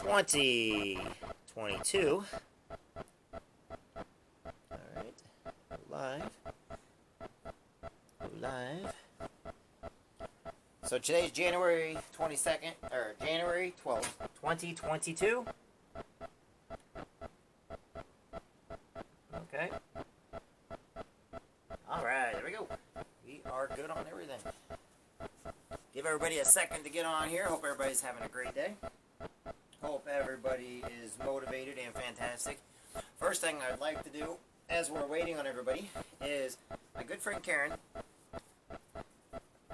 2022. Alright, live. Live. So today's January 22nd, or January 12th, 2022. Okay. Alright, there we go. We are good on everything. Give everybody a second to get on here. Hope everybody's having a great day. Hope everybody is motivated and fantastic. First thing I'd like to do, as we're waiting on everybody, is my good friend Karen,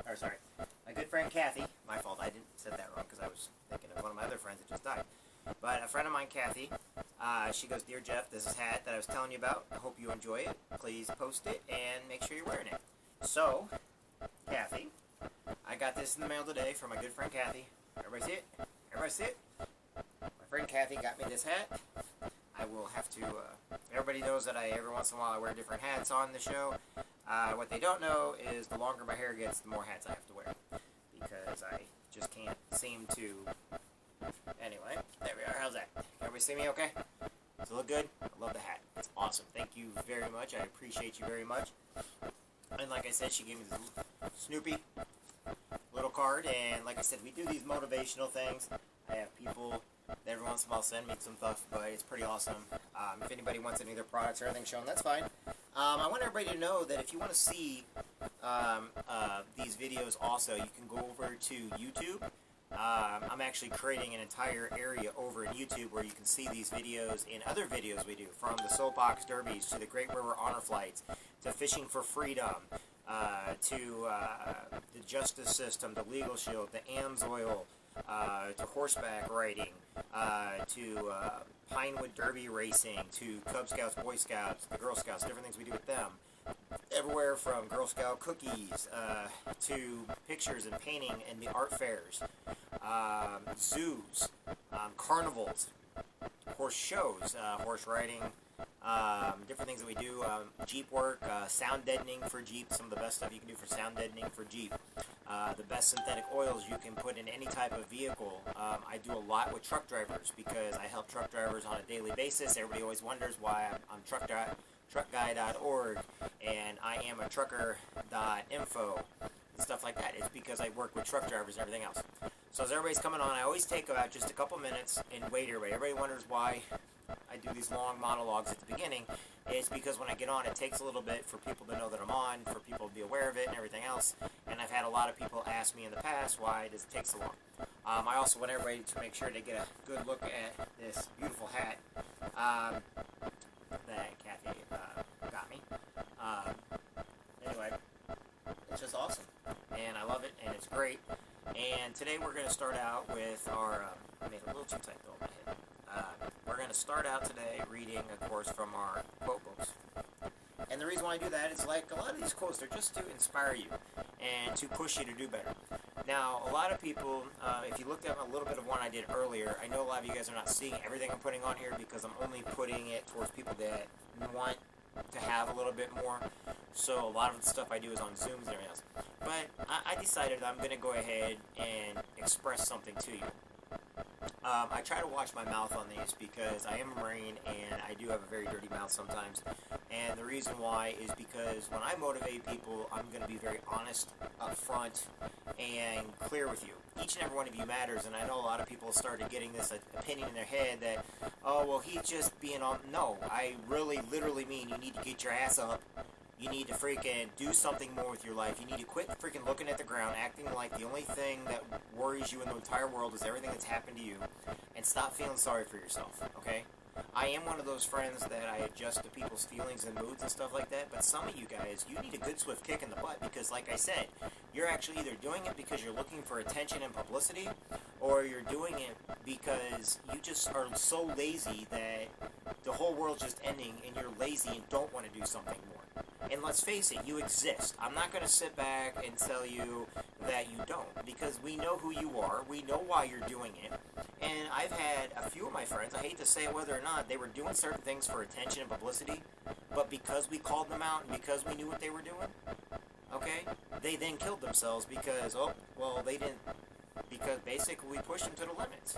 my good friend Kathy, my fault, I didn't said that wrong because I was thinking of one of my other friends that just died. But a friend of mine, Kathy, she goes, "Dear Jeff, this is hat that I was telling you about. I hope you enjoy it. Please post it and make sure you're wearing it." So, Kathy, I got this in the mail today from my good friend Kathy. Everybody see it? Everybody see it? My friend Kathy got me this hat. I will have to, everybody knows that every once in a while I wear different hats on the show. What they don't know is the longer my hair gets, the more hats I have to wear. Because I just can't seem to... Anyway, there we are. How's that? Can everybody see me okay? Does it look good? I love the hat. It's awesome. Thank you very much. I appreciate you very much. And like I said, she gave me this Snoopy little card. And like I said, we do these motivational things. I have people that every once in a while send me some stuff, but it's pretty awesome. If anybody wants any of their products or anything shown, that's fine. I want everybody to know that if you want to see these videos also, you can go over to YouTube. I'm actually creating an entire area over in YouTube where you can see these videos and other videos we do, from the soapbox derbies to the Great River Honor Flights to fishing for freedom to the justice system, the legal shield, the AMSOIL, to horseback riding, to Pinewood Derby racing, to Cub Scouts, Boy Scouts, the Girl Scouts, different things we do with them. Everywhere from Girl Scout cookies to pictures and painting and the art fairs, zoos, carnivals, horse shows, horse riding, different things that we do, Jeep work, sound deadening for Jeep, some of the best stuff you can do for sound deadening for Jeep, the best synthetic oils you can put in any type of vehicle. I do a lot with truck drivers because I help truck drivers on a daily basis. Everybody always wonders why I'm truckguy.org and I am a trucker.info, stuff like that. It's because I work with truck drivers and everything else. So as everybody's coming on, I always take about just a couple minutes and wait everybody. Everybody wonders why I do these long monologues at the beginning. It's because when I get on, it takes a little bit for people to know that I'm on, for people to be aware of it and everything else. And I've had a lot of people ask me in the past, why does it take so long? I also want everybody to make sure to get a good look at this beautiful hat that Kathy got me. Anyway, it's just awesome. And I love it, and it's great. And today we're going to start out with our... I made it a little too tight, though, on my head. We're going to start out today reading a course from our quote books. And the reason why I do that is, like, a lot of these quotes are just to inspire you and to push you to do better. Now, a lot of people, if you looked at a little bit of one I did earlier, I know a lot of you guys are not seeing everything I'm putting on here because I'm only putting it towards people that want to have a little bit more. So a lot of the stuff I do is on Zooms and everything else. But I decided I'm going to go ahead and express something to you. I try to watch my mouth on these because I am a Marine and I do have a very dirty mouth sometimes. And the reason why is because when I motivate people, I'm going to be very honest, upfront, and clear with you. Each and every one of you matters, and I know a lot of people started getting this opinion in their head that, oh, well, he's just being on... No, I really, literally mean you need to get your ass up. You need to freaking do something more with your life. You need to quit freaking looking at the ground, acting like the only thing that worries you in the entire world is everything that's happened to you, and stop feeling sorry for yourself, okay? I am one of those friends that I adjust to people's feelings and moods and stuff like that, but some of you guys, you need a good swift kick in the butt because, like I said, you're actually either doing it because you're looking for attention and publicity, or you're doing it because you just are so lazy that the whole world's just ending and you're lazy and don't want to do something more. And let's face it, you exist. I'm not going to sit back and tell you that you don't, because we know who you are, we know why you're doing it, and I've had a few of my friends, I hate to say it whether or not, they were doing certain things for attention and publicity, but because we called them out and because we knew what they were doing, okay, they then killed themselves because, oh, well, they didn't because basically we pushed them to the limits.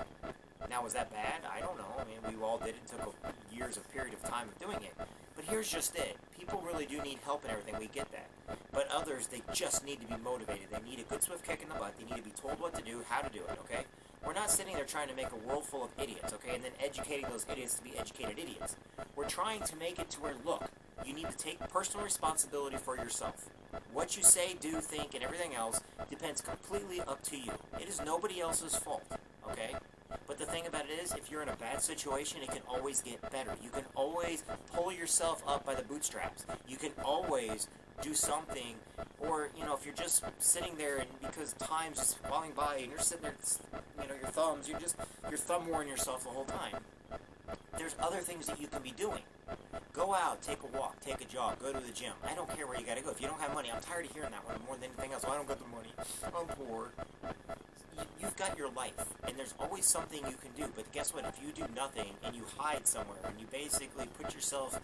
Now, was that bad? I don't know. I mean, we all did it. It took years of period of time of doing it. But here's just it. People really do need help and everything. We get that. But others, they just need to be motivated. They need a good swift kick in the butt. They need to be told what to do, how to do it, okay? We're not sitting there trying to make a world full of idiots, okay, and then educating those idiots to be educated idiots. We're trying to make it to where, look, you need to take personal responsibility for yourself. What you say, do, think, and everything else depends completely up to you. It is nobody else's fault, okay? But the thing about it is, if you're in a bad situation, it can always get better. You can always pull yourself up by the bootstraps. You can always do something, or, you know, if you're just sitting there and because time's just falling by and you're sitting there, you know, you're thumb warring yourself the whole time. There's other things that you can be doing. Go out, take a walk, take a jog, go to the gym. I don't care where you gotta go. If you don't have money, I'm tired of hearing that one more than anything else. Well, I don't got the money. I'm poor. You've got your life, and there's always something you can do. But guess what? If you do nothing and you hide somewhere and you basically put yourself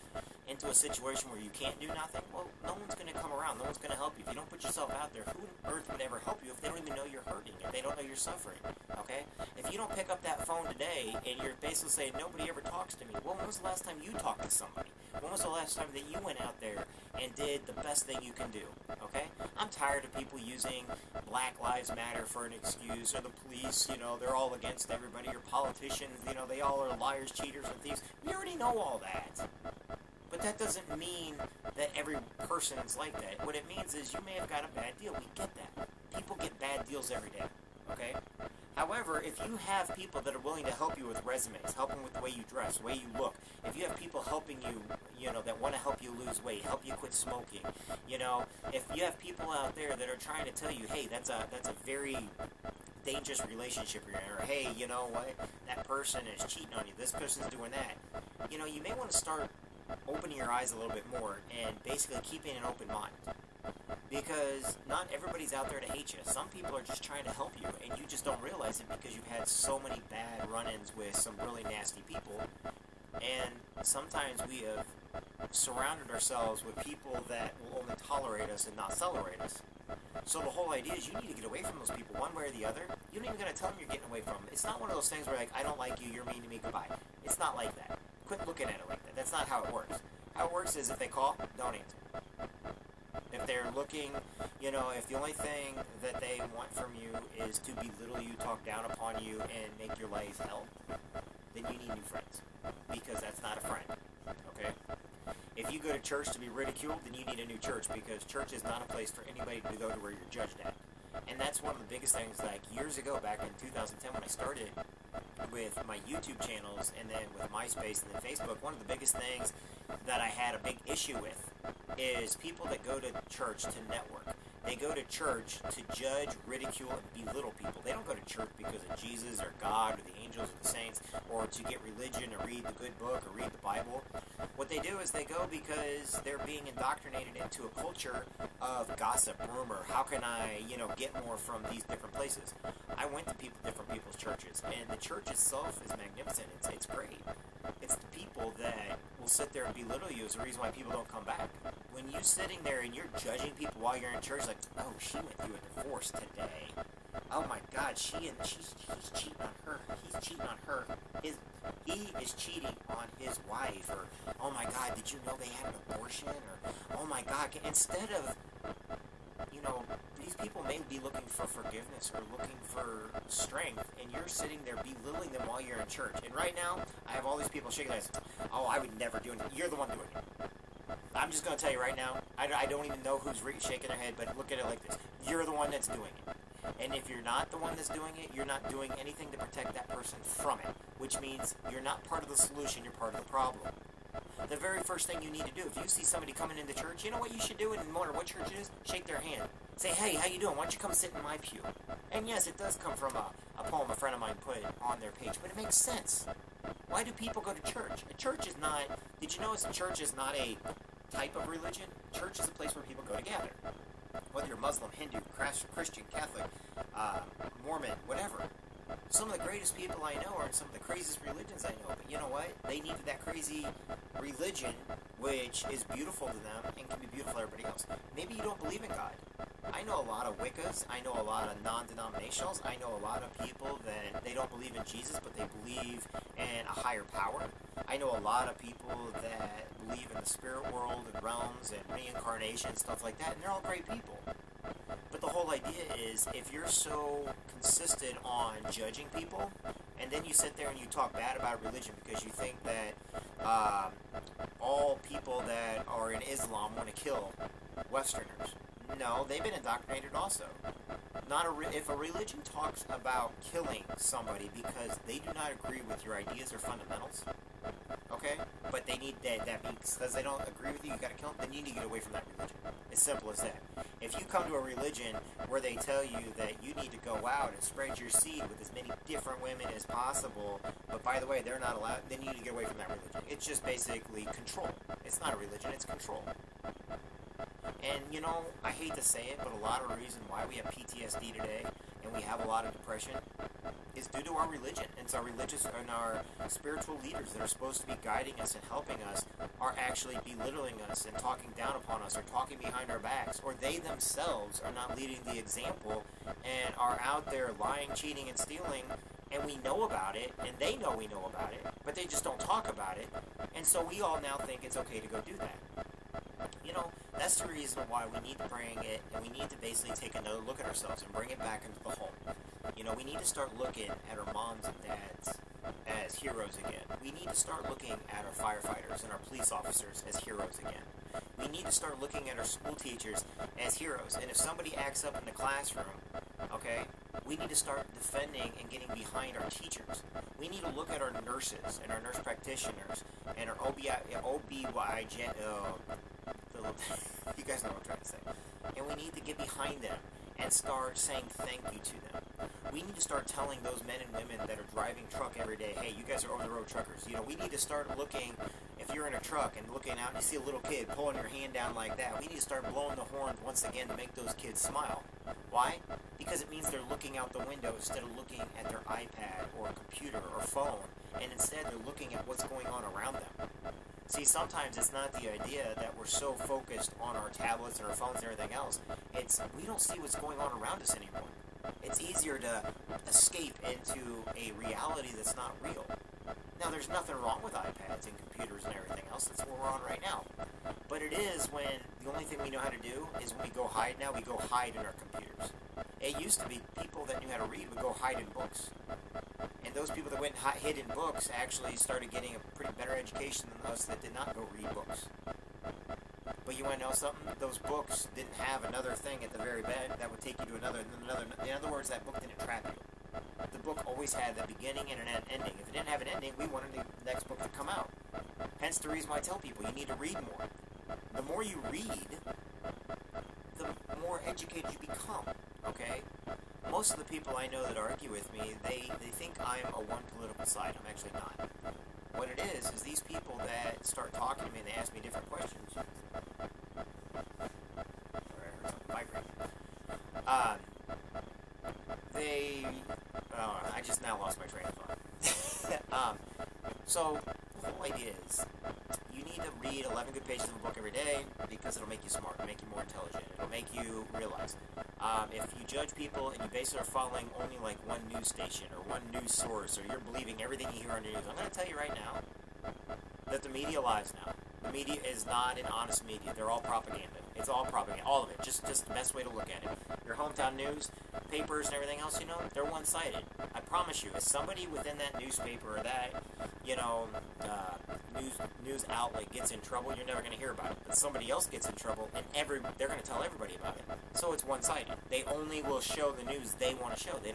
into a situation where you can't do nothing, well, no one's going to come around. No one's going to help you. If you don't put yourself out there, who on earth would ever help you if they don't even know you're hurting, if they don't know you're suffering, okay? If you don't pick up that phone today and you're basically saying, nobody ever talks to me, well, when was the last time you talked to somebody? When was the last time that you went out there and did the best thing you can do, okay? I'm tired of people using Black Lives Matter for an excuse, or the police, you know, they're all against everybody, or politicians, you know, they all are liars, cheaters, and thieves. We already know all that. But that doesn't mean that every person is like that. What it means is you may have got a bad deal. We get that. People get bad deals every day, okay? However, if you have people that are willing to help you with resumes, helping with the way you dress, the way you look, if you have people helping you, you know, that want to help you lose weight, help you quit smoking, you know, if you have people out there that are trying to tell you, hey, that's a very dangerous relationship you're in, or hey, you know what, that person is cheating on you, this person's doing that, you know, you may want to start opening your eyes a little bit more and basically keeping an open mind. Because not everybody's out there to hate you. Some people are just trying to help you, and you just don't realize it because you've had so many bad run-ins with some really nasty people. And sometimes we have surrounded ourselves with people that will only tolerate us and not celebrate us. So the whole idea is you need to get away from those people one way or the other. You don't even got to tell them you're getting away from them. It's not one of those things where, like, I don't like you, you're mean to me, goodbye. It's not like that. Quit looking at it like that. That's not how it works. How it works is if they call, don't answer. If they're looking, you know, if the only thing that they want from you is to belittle you, talk down upon you, and make your life hell, then you need new friends. Because that's not a friend. Okay? If you go to church to be ridiculed, then you need a new church, because church is not a place for anybody to go to where you're judged at. And that's one of the biggest things, like years ago, back in 2010 when I started with my YouTube channels and then with MySpace and then Facebook, one of the biggest things that I had a big issue with is people that go to church to network. They go to church to judge, ridicule, and belittle people. They don't go to church because of Jesus or God or the angels or the saints or to get religion or read the good book or read the Bible. What they do is they go because they're being indoctrinated into a culture of gossip, rumor. How can I, you know, get more from these different places? I went to different people's churches, and the church itself is magnificent. It's great. It's the people that will sit there and belittle you is the reason why people don't come back. When you're sitting there and you're judging people while you're in church, like, oh, she went through a divorce today. Oh my God, he's cheating on her. He's cheating on her. He is cheating on his wife. Or, oh my God, did you know they had an abortion? Or, oh my God, instead of, you know, these people may be looking for forgiveness or looking for strength, and you're sitting there belittling them while you're in church. And right now, I have all these people shaking their heads. Oh, I would never do it. You're the one doing it. I'm just going to tell you right now, I don't even know who's shaking their head, but look at it like this. You're the one that's doing it. And if you're not the one that's doing it, you're not doing anything to protect that person from it, which means you're not part of the solution, you're part of the problem. The very first thing you need to do, if you see somebody coming into church, you know what you should do, and no matter what church it is, shake their hand. Say, hey, how you doing? Why don't you come sit in my pew? And yes, it does come from a poem a friend of mine put on their page, but it makes sense. Why do people go to church? A church is not, did you know a church is not a type of religion? Church is a place where people go to gather. Whether you're Muslim, Hindu, Christian, Catholic, Mormon, whatever. Some of the greatest people I know are in some of the craziest religions I know, but you know what? They needed that crazy religion, which is beautiful to them and can be beautiful to everybody else. Maybe you don't believe in God. I know a lot of Wiccas. I know a lot of non-denominationals. I know a lot of people that they don't believe in Jesus, but they believe in a higher power. I know a lot of people that believe in the spirit world and realms and reincarnation, stuff like that, and they're all great people. But the whole idea is, if you're so consistent on judging people, and then you sit there and you talk bad about religion because you think that all people that are in Islam want to kill Westerners. No, they've been indoctrinated also. If a religion talks about killing somebody because they do not agree with your ideas or fundamentals, okay, but they need that means because they don't agree with you, you got to kill them. Then you need to get away from that religion. As simple as that. If you come to a religion where they tell you that you need to go out and spread your seed with as many different women as possible, but by the way, they're not allowed, then you need to get away from that religion. It's just basically control. It's not a religion, it's control. And, you know, I hate to say it, but a lot of the reason why we have PTSD today and we have a lot of depression is due to our religion. And it's our religious and our spiritual leaders that are supposed to be guiding us and helping us are actually belittling us and talking down upon us or talking behind our backs. Or they themselves are not leading the example and are out there lying, cheating, and stealing. And we know about it, and they know we know about it, but they just don't talk about it. And so we all now think it's okay to go do that. You know, that's the reason why we need to bring it, and we need to basically take another look at ourselves and bring it back into the home. You know, we need to start looking at our moms and dads as heroes again. We need to start looking at our firefighters and our police officers as heroes again. We need to start looking at our school teachers as heroes. And if somebody acts up in the classroom, okay, we need to start defending and getting behind our teachers. We need to look at our nurses and our nurse practitioners and our OBYJ, you guys know what I'm trying to say. And we need to get behind them and start saying thank you to them. We need to start telling those men and women that are driving truck every day, hey, you guys are over-the-road truckers. You know, we need to start looking, if you're in a truck and looking out and you see a little kid pulling your hand down like that, we need to start blowing the horn once again to make those kids smile. Why? Because it means they're looking out the window instead of looking at their iPad or computer or phone, and instead they're looking at what's going on around them. See, sometimes it's not the idea that we're so focused on our tablets and our phones and everything else. It's we don't see what's going on around us anymore. It's easier to escape into a reality that's not real. Now, there's nothing wrong with iPads and computers and everything else. That's what we're on right now. But it is when the only thing we know how to do is when we go hide now, we go hide in our computers. It used to be people that knew how to read would go hide in books. And those people that went hid in books actually started getting a pretty better education than us that did not go read books. But you want to know something? Those books didn't have another thing at the very end that would take you to another. In other words, that book didn't trap you. The book always had a beginning and an ending. If it didn't have an ending, we wanted the next book to come out. Hence the reason why I tell people you need to read more. The more you read, the more educated you become. Okay? Most of the people I know that argue with me, they think I'm a one political side. I'm actually not. What it is these people that start talking to me and they ask me different questions. I just now lost my train of thought. So the whole idea is you need to read 11 good pages of a book every day because it'll make you smart, it'll make you more intelligent, it'll make you realize. If you judge people and you basically are following only like one news station or one news source or you're believing everything you hear on the news, I'm going to tell you right now that the media lies now. The media is not an honest media. They're all propaganda. It's all propaganda. All of it. Just the best way to look at it. Your hometown news, papers, and everything else, they're one-sided. I promise you, if somebody within that newspaper or that, news outlet gets in trouble, you're never going to hear about it. But somebody else gets in trouble, and they're going to tell everybody about it. So it's one-sided. They only will show the news they want to show. They're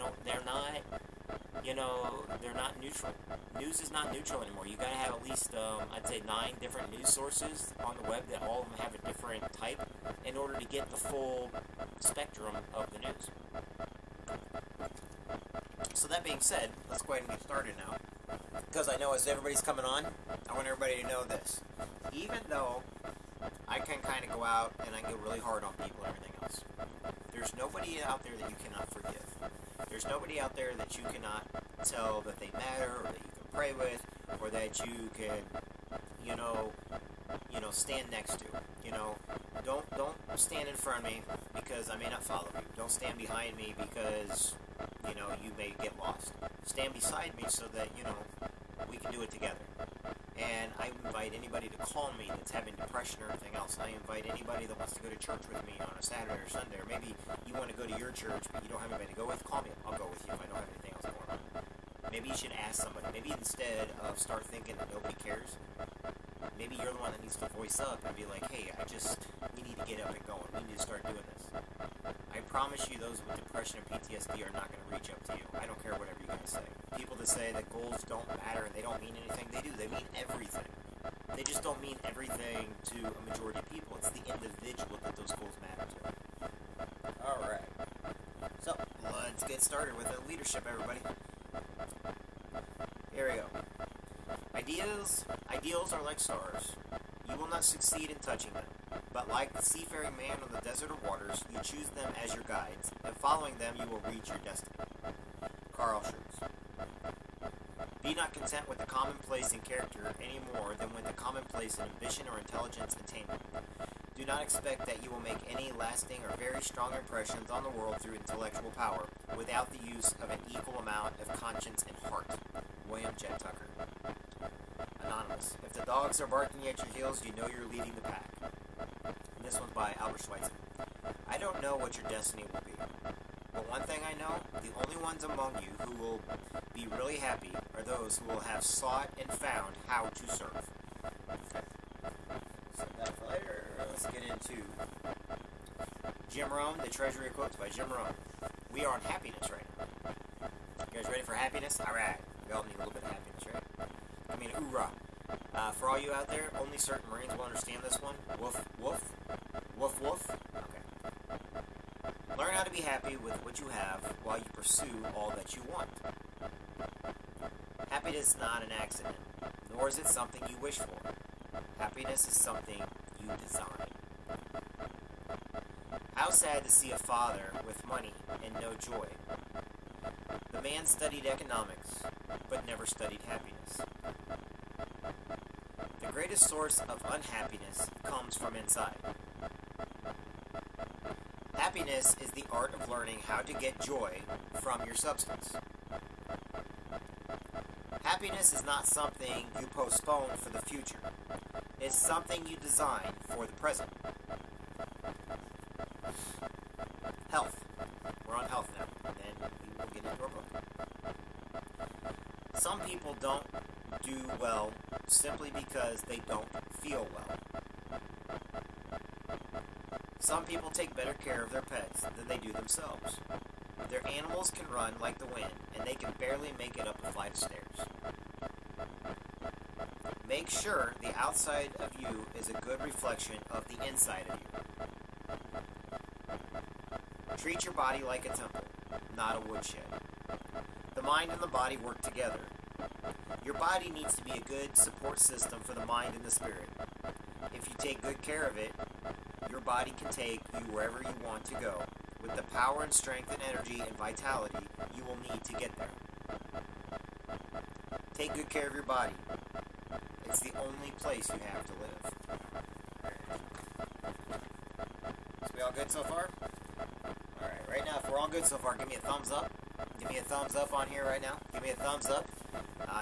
not neutral. News is not neutral anymore. You got to have at least, I'd say 9 different news sources on the web that all of them have a different type in order to get the full spectrum of the news. So that being said, let's go ahead and get started now. Because I know as everybody's coming on, I want everybody to know this. Even though I can kind of go out and I get really hard on people and everything else, there's nobody out there that you cannot forgive. There's nobody out there that you cannot tell that they matter, or that you can pray with, or that you can, stand next to. Don't stand in front of me because I may not follow you. Don't stand behind me because you may get lost. Stand beside me so that we can do it together. And I invite anybody to call me that's having depression or anything else. I invite anybody that wants to go to church with me on a Saturday or Sunday, or maybe you want to go to your church but you don't have anybody to go with. Call me. I'll go with you if I don't have anything else going on. Maybe you should ask somebody. Maybe instead of start thinking that nobody cares, maybe you're the one that needs to voice up and be like, hey, we need to get up and going. We need to start doing this. I promise you those with depression and PTSD are not going to reach up to you. I don't care whatever you guys say. People that say that goals don't matter and they don't mean anything, they do. They mean everything. They just don't mean everything to a majority of people. It's the individual that those goals matter to. Alright. So, let's get started with the leadership, everybody. Here we go. Ideals are like stars. You will not succeed in touching them. But like the seafaring man on the desert of waters, you choose them as your guides, and following them you will reach your destiny. Carl Schurz. Be not content with the commonplace in character any more than with the commonplace in ambition or intelligence attainment. Do not expect that you will make any lasting or very strong impressions on the world through intellectual power, without the use of an equal amount of conscience and heart. William Jet Tucker. Anonymous. If the dogs are barking at your heels, you know you're leading the pack. And this one's by Albert Schweitzer. I don't know what your destiny will be, but one thing I know, the only ones among you who will be really happy are those who will have sought and found how to serve. Okay. Set that for later. Let's get into Jim Rohn, The Treasury of Quotes by Jim Rohn. We are on happiness right now. You guys ready for happiness? Alright. We all need a little bit of happiness, right? I mean, hoorah. For all you out there, only certain Marines will understand this one. Woof, woof. Woof, woof. Okay. Learn how to be happy with what you have while you pursue all that you want. Happiness is not an accident, nor is it something you wish for. Happiness is something you design. How sad to see a father with money and no joy. The man studied economics, but never studied happiness. The greatest source of unhappiness comes from inside. Happiness is the art of learning how to get joy from your substance. Happiness is not something you postpone for the future. It's something you design for the present. Health. We're on health now, and then we will get into our book. Some people don't do well simply because they don't feel well. Some people take better care of their pets than they do themselves. Their animals can run like the wind, and they can barely make it up a flight of stairs. Make sure the outside of you is a good reflection of the inside of you. Treat your body like a temple, not a woodshed. The mind and the body work together. Your body needs to be a good support system for the mind and the spirit. If you take good care of it, your body can take you wherever you want to go, with the power and strength and energy and vitality you will need to get there. Take good care of your body. It's the only place you have to live. So we all good so far? Alright, right now, if we're all good so far, give me a thumbs up. Give me a thumbs up on here right now. Give me a thumbs up.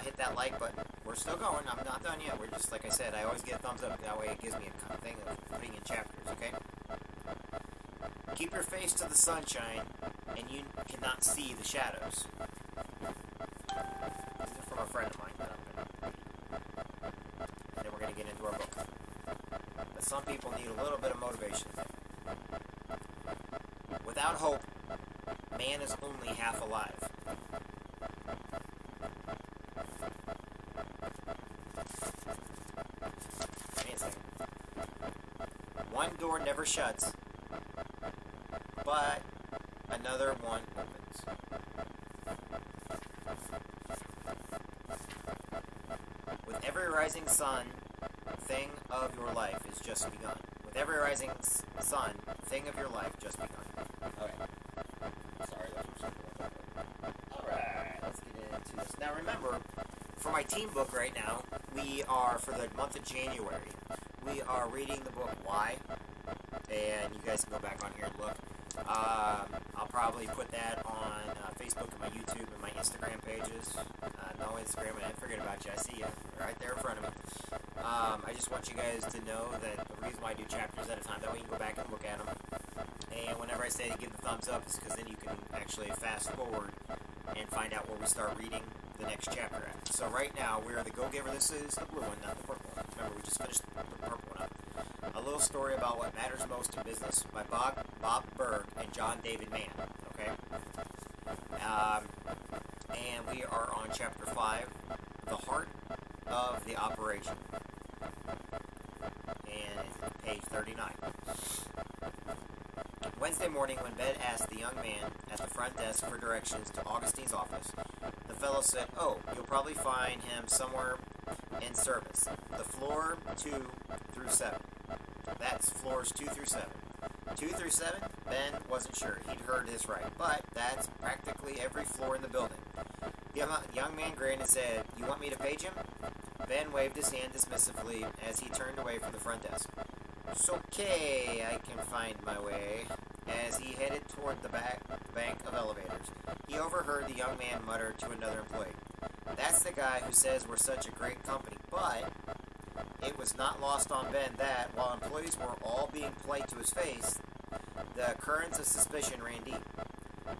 Hit that like button. We're still going. I'm not done yet. We're just, like I said, I always get a thumbs up. That way it gives me a thing of putting in chapters, okay? Keep your face to the sunshine, and you cannot see the shadows. This is from a friend of mine that I'm going to read. And then we're going to get into our book. But some people need a little bit of motivation. Without hope, man is only half alive. Give me a second. One door never shuts, but another one opens. With every rising sun, thing of your life is just begun. With every rising sun, thing of your life just begun. Okay. Sorry, that was something. Alright, let's get into this. Now remember, for my team book right now, we are, for the month of January, we are reading the book Why. and you guys can go back on here and look. I'll probably put that on Facebook and my YouTube and my Instagram pages. No Instagram, I didn't forget about you. I see you right there in front of me. I just want you guys to know that the reason why I do chapters at a time, that way you can go back and look at them. And whenever I say to give the thumbs up, it's because then you can actually fast forward and find out where we start reading the next chapter at. So right now, we're the Go-Giver. This is the blue one, not the purple one. Remember, we just finished the purple one up. A little story about what matters most in business by Bob Berg and John David Mann. Okay? And we are on chapter 5, The Heart of the Operation. And it's page 39. Wednesday morning, when Ben asked the young man at the front desk for directions to Augustine's office, the fellow said, "Oh, you'll probably find him somewhere in service. The floor 2 through 7. That's floors 2 through 7. 2 through 7? Ben wasn't sure. He'd heard this right. But that's practically every floor in the building. The young man grinned and said, "You want me to page him?" Ben waved his hand dismissively as he turned away from the front desk. "It's okay, I can find my way." As he headed toward the bank of elevators, he overheard the young man mutter to another employee, "That's the guy who says we're such a great company." But it was not lost on Ben that, while employees were all being polite to his face, the currents of suspicion ran deep.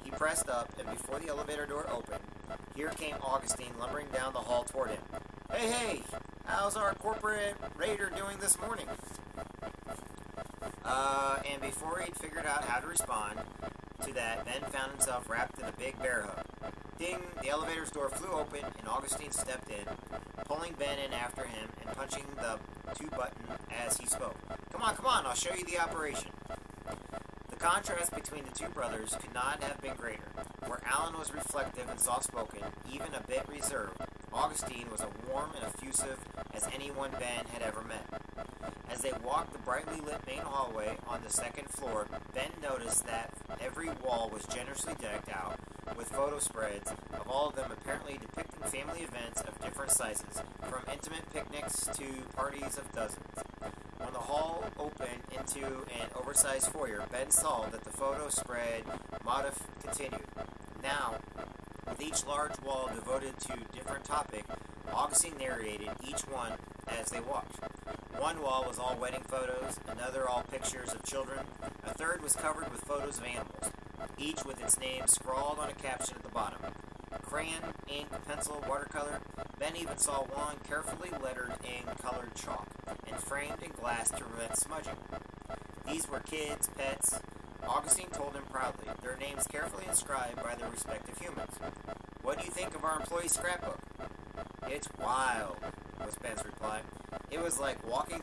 He pressed up, and before the elevator door opened, here came Augustine lumbering down the hall toward him. Hey, how's our corporate raider doing this morning?" And before he'd figured out how to respond to that, Ben found himself wrapped in a big bear hug. Ding! The elevator's door flew open, and Augustine stepped in, pulling Ben in after him and punching the 2 button as he spoke. Come on, I'll show you the operation." The contrast between the two brothers could not have been greater. Where Alan was reflective and soft-spoken, even a bit reserved, Augustine was as warm and effusive as anyone Ben had ever met. As they walked the brightly lit main hallway on the 2nd floor, Ben noticed that every wall was generously decked out with photo spreads of all of them apparently depicting family events of different sizes, from intimate picnics to parties of dozens. When the hall opened into an oversized foyer, Ben saw that the photo spread motif continued. Now, with each large wall devoted to a different topic, Augustine narrated each one as they walked. One wall was all wedding photos, another all pictures of children, a third was covered with photos of animals, each with its name scrawled on a caption at the bottom. Crayon, ink, pencil, watercolor. Ben even saw one carefully lettered in colored chalk and framed in glass to prevent smudging. These were kids, pets. Augustine told him proudly, their names carefully inscribed by their respective humans. "What do you think of our employee scrapbook?" "It's wild," was Ben's reply. "It was like walking